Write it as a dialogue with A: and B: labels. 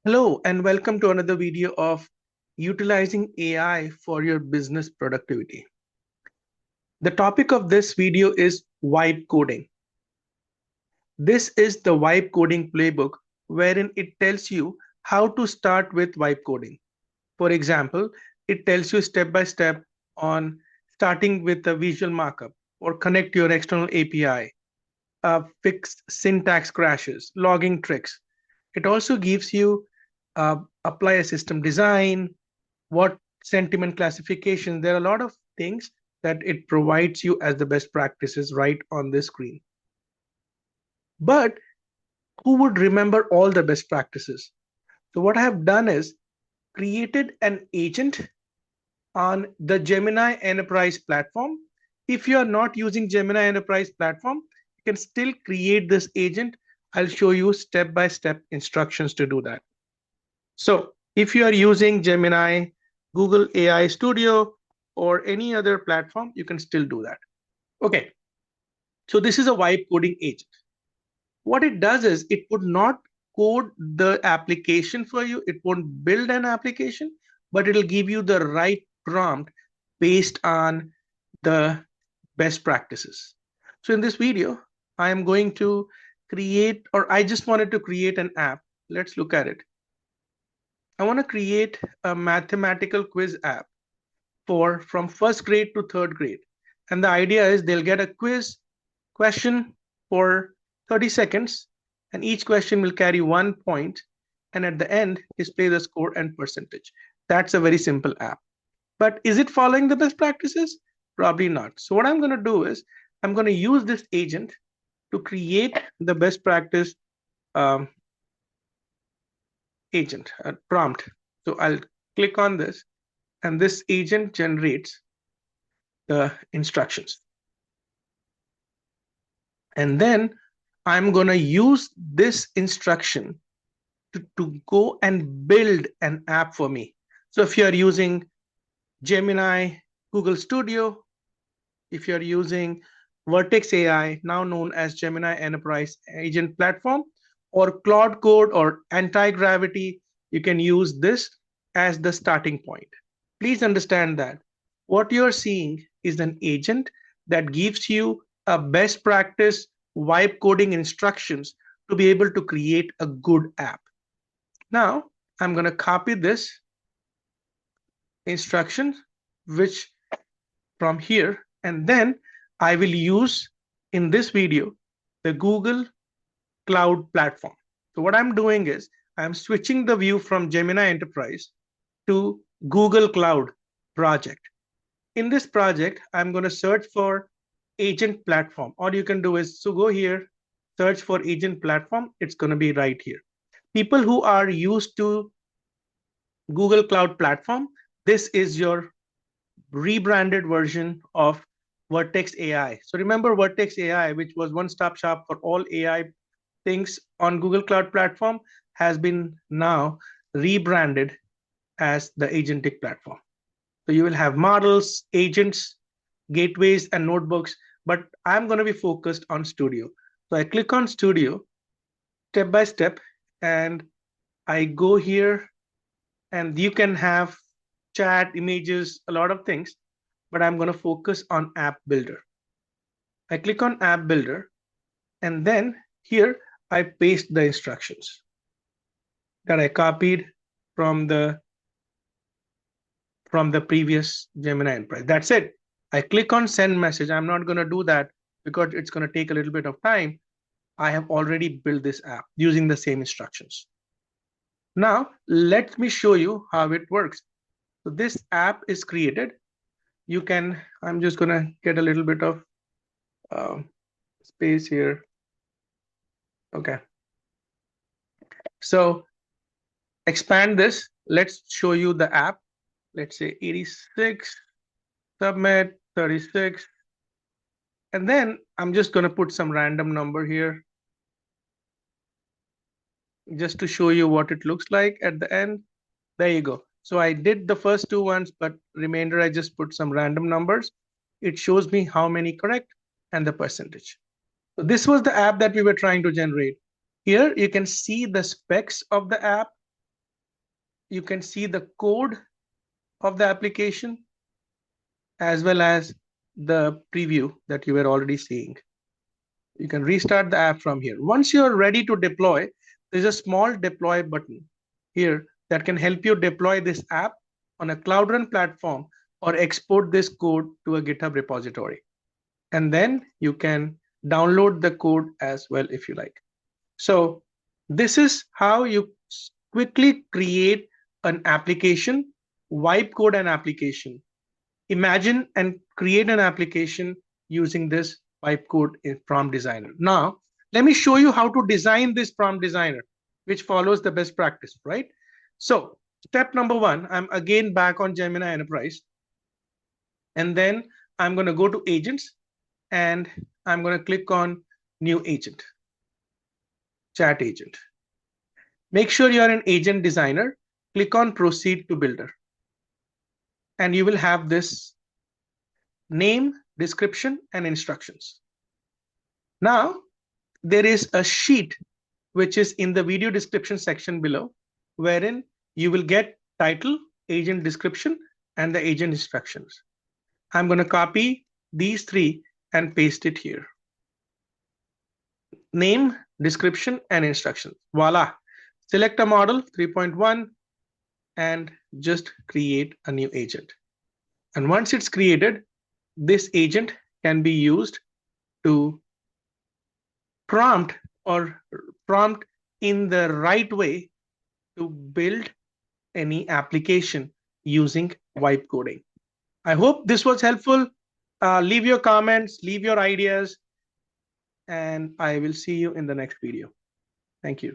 A: Hello and welcome to another video of utilizing AI for your business productivity. The topic of this video is vibe coding. This is the vibe coding playbook wherein it tells you how to start with vibe coding. For example, it tells you step by step on starting with a visual markup or connect your external API, fix syntax crashes, logging tricks. It also gives you apply a system design, what sentiment classification. There are a lot of things that it provides you as the best practices right on this screen. But who would remember all the best practices? So what I have done is created an agent on the Gemini Enterprise platform. If you are not using Gemini Enterprise platform, you can still create this agent. I'll show you step-by-step instructions to do that. So if you are using Gemini, Google AI Studio, or any other platform, you can still do that. Okay, so this is a vibe coding agent. What it does is it would not code the application for you. It won't build an application, but it'll give you the right prompt based on the best practices. So in this video, I am going to create, or I just wanted to create an app. Let's look at it. I want to create a mathematical quiz app for from first grade to third grade. And the idea is they'll get a quiz question for 30 seconds, and each question will carry 1 point. And at the end, display the score and percentage. That's a very simple app. But is it following the best practices? Probably not. So what I'm going to do is I'm going to use this agent to create the best practice agent prompt. So I'll click on this, and this agent generates the instructions. And then I'm going to use this instruction to go and build an app for me. So if you're using Gemini, Google Studio, if you're using Vertex AI, now known as Gemini Enterprise Agent Platform, or Cloud Code or Anti-Gravity, you can use this as the starting point. Please understand that what you're seeing is an agent that gives you a best practice vibe coding instructions to be able to create a good app. Now, I'm going to copy this instruction, which from here, and then I will use in this video the Google Cloud Platform. So what I'm doing is I'm switching the view from Gemini Enterprise to Google Cloud project. In this project, I'm going to search for agent platform. All you can do is so go here, search for agent platform. It's going to be right here. People who are used to Google Cloud Platform, this is your rebranded version of Vertex AI. So remember Vertex AI, which was one-stop shop for all AI things on Google Cloud Platform, has been now rebranded as the agentic platform. So you will have models, agents, gateways, and notebooks, but I'm going to be focused on Studio. So I click on Studio step by step, and I go here, and you can have chat, images, a lot of things, but I'm going to focus on App Builder. I click on App Builder, and then here I paste the instructions that I copied from the previous Gemini Enterprise. That's it. I click on send message. I'm not going to do that because it's going to take a little bit of time. I have already built this app using the same instructions. Now, let me show you how it works. So this app is created. You can, I'm just going to get a little bit of space here. Okay. So expand this. Let's show you the app. Let's say 86, submit 36. And then I'm just going to put some random number here just to show you what it looks like at the end. There you go. So I did the first two ones, but remainder I just put some random numbers. It shows me how many correct and the percentage. So this was the app that we were trying to generate. Here you can see the specs of the app. you can see the code of the application as well as the preview that you were already seeing. You can restart the app from here. Once you're ready to deploy, there's a small deploy button here that can help you deploy this app on a Cloud Run platform or export this code to a GitHub repository. And then you can download the code as well if you like. So this is how you quickly create an application, wipe code an application. Imagine and create an application using this wipe code in prompt designer. Now, let me show you how to design this prompt designer, which follows the best practice, right? So step number one, I'm again back on Gemini Enterprise. And then I'm going to go to agents and I'm going to click on new agent, chat agent. Make sure you're an agent designer. Click on proceed to builder. And you will have this name, description, and instructions. Now, there is a sheet which is in the video description section below, wherein you will get title, agent description, and the agent instructions. I'm going to copy these three and paste it here. Name, description, and instructions. Voila. Select a model 3.1 and just create a new agent. And once it's created, this agent can be used to prompt in the right way to build any application using wipe coding. I hope this was helpful. Leave your comments, leave your ideas, and I will see you in the next video. Thank you.